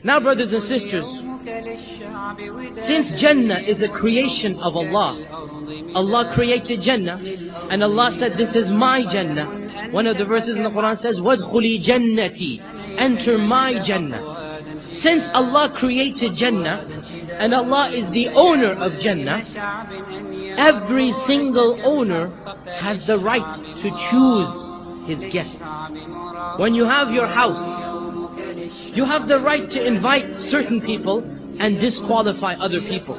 Now, brothers and sisters, since Jannah is a creation of Allah, Allah created Jannah, and Allah said, this is my Jannah. One of the verses in the Quran says, وَادْخُلِي جَنَّتِي, enter my Jannah. Since Allah created Jannah, and Allah is the owner of Jannah, every single owner has the right to choose his guests. When you have your house, you have the right to invite certain people and disqualify other people.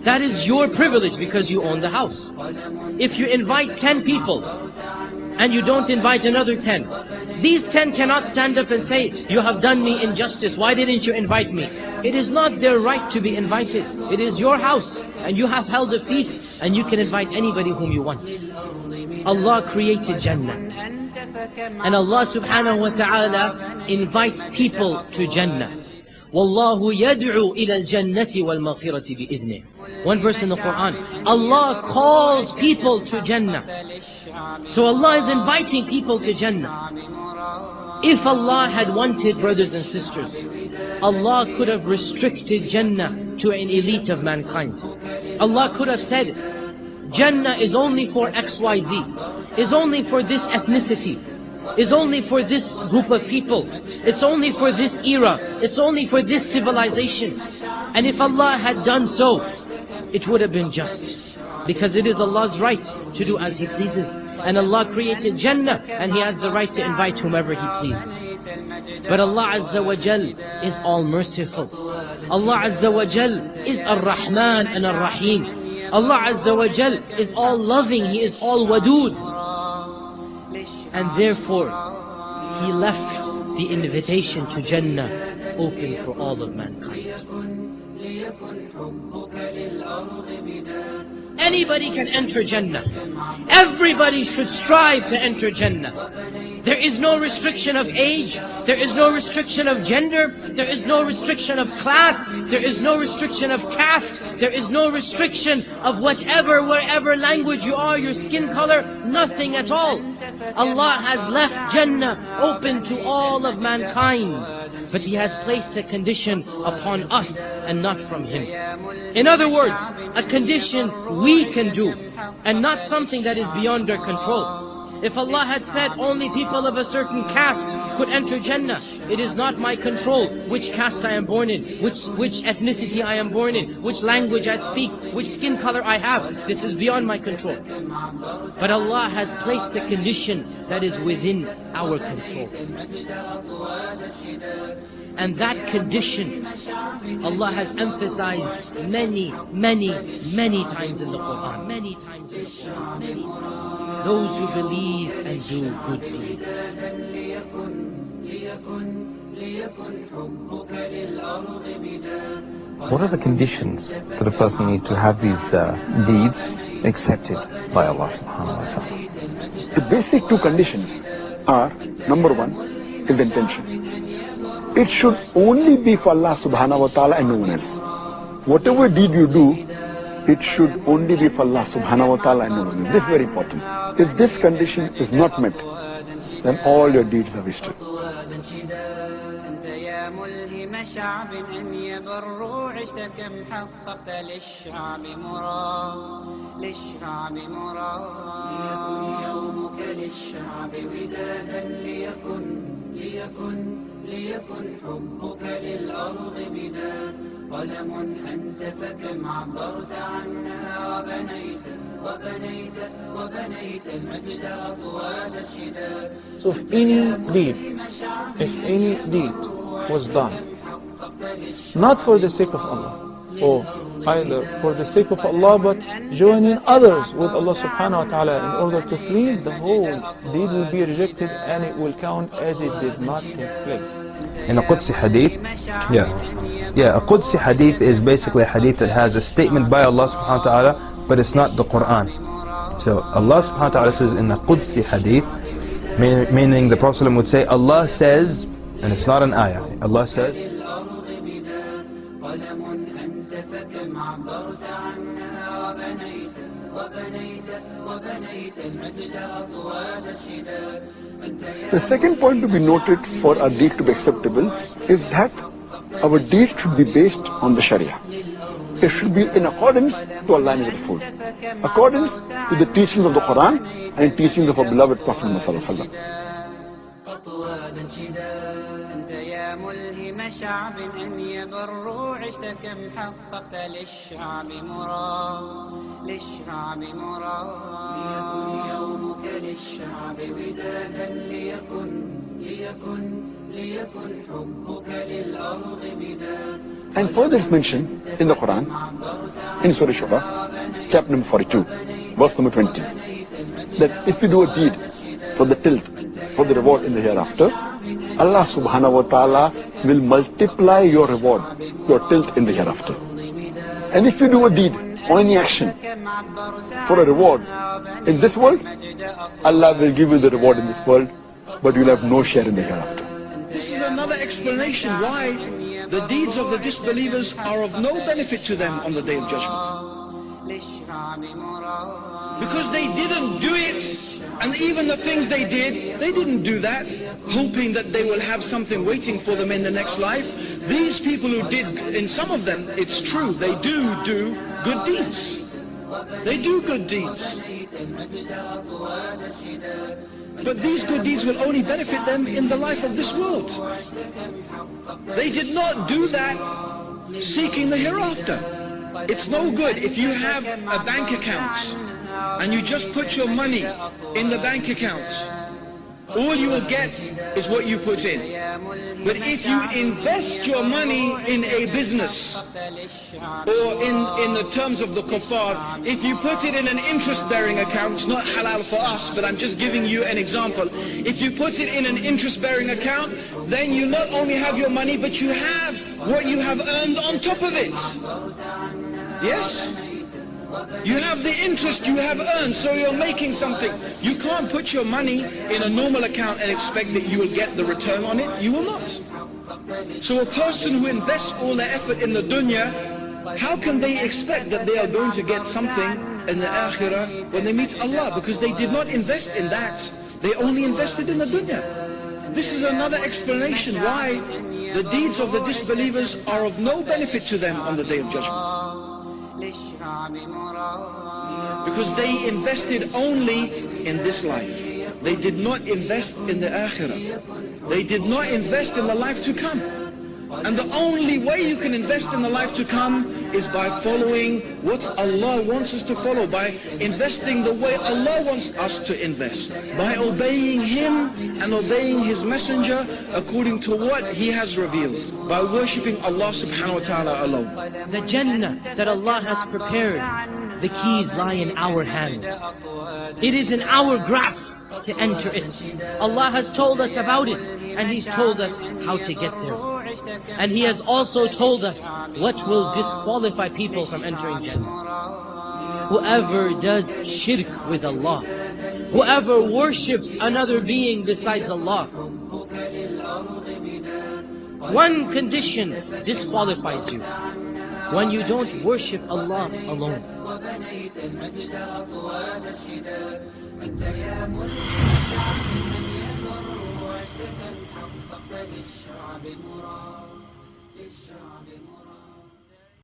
That is your privilege because you own the house. If you invite 10 people and you don't invite another 10, these 10 cannot stand up and say, you have done me injustice, why didn't you invite me? It is not their right to be invited. It is your house and you have held a feast and you can invite anybody whom you want. Allah created Jannah, and Allah subhanahu wa ta'ala invites people to Jannah. وَاللَّهُ يَدْعُو إِلَى الْجَنَّةِ وَالْمَغْفِرَةِ بِإِذْنِهِ. One verse in the Quran, Allah calls people to Jannah. So Allah is inviting people to Jannah. If Allah had wanted, brothers and sisters, Allah could have restricted Jannah to an elite of mankind. Allah could have said, Jannah is only for XYZ, is only for this ethnicity, is only for this group of people, it's only for this era, it's only for this civilization. And if Allah had done so, it would have been just. Because it is Allah's right to do as He pleases. And Allah created Jannah, and He has the right to invite whomever He pleases. But Allah Azza wa Jal is all merciful. Allah Azza wa Jal is Ar-Rahman and Ar-Rahim. Allah Azza wa Jal is all loving, He is all wadood. And therefore, He left the invitation to Jannah open for all of mankind. Anybody can enter Jannah. Everybody should strive to enter Jannah. There is no restriction of age, there is no restriction of gender, there is no restriction of class, there is no restriction of caste, there is no restriction of whatever, wherever language you are, your skin color, nothing at all. Allah has left Jannah open to all of mankind, but He has placed a condition upon us and not from Him. In other words, a condition we can do and not something that is beyond our control. If Allah had said only people of a certain caste could enter Jannah, it is not my control which caste I am born in, which ethnicity I am born in, which language I speak, which skin color I have. This is beyond my control. But Allah has placed a condition that is within our control. And that condition, Allah has emphasized many times in the Quran. Many times in the Quran. Those who believe and do good deeds. What are the conditions that a person needs to have these deeds accepted by Allah subhanahu wa ta'ala? The basic two conditions are, number one, is the intention. It should only be for Allah subhanahu wa ta'ala and no one else. Whatever deed you do, it should only be for Allah subhanahu wa ta'ala and no one else. This is very important. If this condition is not met, then all your deeds are wasted. ليكن حبك للأرض مداد قلم أنت فكم عبرت عنها وبنيت المجد أطوال الشداد. So if any deed was done not for the sake of Allah, or either for the sake of Allah but joining others with Allah subhanahu wa ta'ala in order to please, the whole deed will be rejected and it will count as it did not take place. In a Qudsi hadith, a Qudsi hadith is basically a hadith that has a statement by Allah subhanahu wa ta'ala, but it's not the Quran. So Allah subhanahu wa ta'ala says in a Qudsi hadith, meaning the Prophet would say, Allah says, and it's not an ayah, Allah says, The second point to be noted for a deed to be acceptable is that our deeds should be based on the Sharia. It should be in accordance to Allah and His Rasul, accordance to the teachings of the Quran and teachings of our beloved Prophet Muhammad. أنت يا ملهم شعب أن يبروا عشت كم حققت للشعب للشعب ليكن يومك للشعب ودادا ليكن حبك للأرض مداد. And further it's mentioned in the Quran, in Surah Shura, chapter number 42, verse number 20, that if you do a deed for the tilth, for the reward in the hereafter, Allah subhanahu wa ta'ala will multiply your reward, your tilth in the hereafter. And if you do a deed or any action for a reward in this world, Allah will give you the reward in this world, but you'll have no share in the hereafter. This is another explanation why the deeds of the disbelievers are of no benefit to them on the Day of Judgment. Because they didn't do it, and even the things they did, they didn't do that hoping that they will have something waiting for them in the next life. These people who did, in some of them, it's true, they do good deeds. They do good deeds. But these good deeds will only benefit them in the life of this world. They did not do that seeking the hereafter. It's no good if you have a bank account and you just put your money in the bank account. All you will get is what you put in. But if you invest your money in a business, or in the terms of the kuffar, if you put it in an interest-bearing account, it's not halal for us, but I'm just giving you an example. If you put it in an interest-bearing account, then you not only have your money, but you have what you have earned on top of it. Yes? You have the interest you have earned, so you're making something. You can't put your money in a normal account and expect that you will get the return on it. You will not. So a person who invests all their effort in the dunya, how can they expect that they are going to get something in the akhirah when they meet Allah? Because they did not invest in that. They only invested in the dunya. This is another explanation why the deeds of the disbelievers are of no benefit to them on the Day of Judgment. Because they invested only in this life. They did not invest in the akhirah. They did not invest in the life to come. And the only way you can invest in the life to come is by following what Allah wants us to follow, by investing the way Allah wants us to invest, by obeying Him and obeying His Messenger according to what He has revealed, by worshipping Allah subhanahu wa ta'ala alone. The Jannah that Allah has prepared, the keys lie in our hands. It is in our grasp to enter it. Allah has told us about it, and He's told us how to get there. And He has also told us what will disqualify people from entering Jannah. Whoever does shirk with Allah, whoever worships another being besides Allah, one condition disqualifies you: when you don't worship Allah alone. أنت يا ملهم شعب من يبر واشتكى حققت للشعب للشعب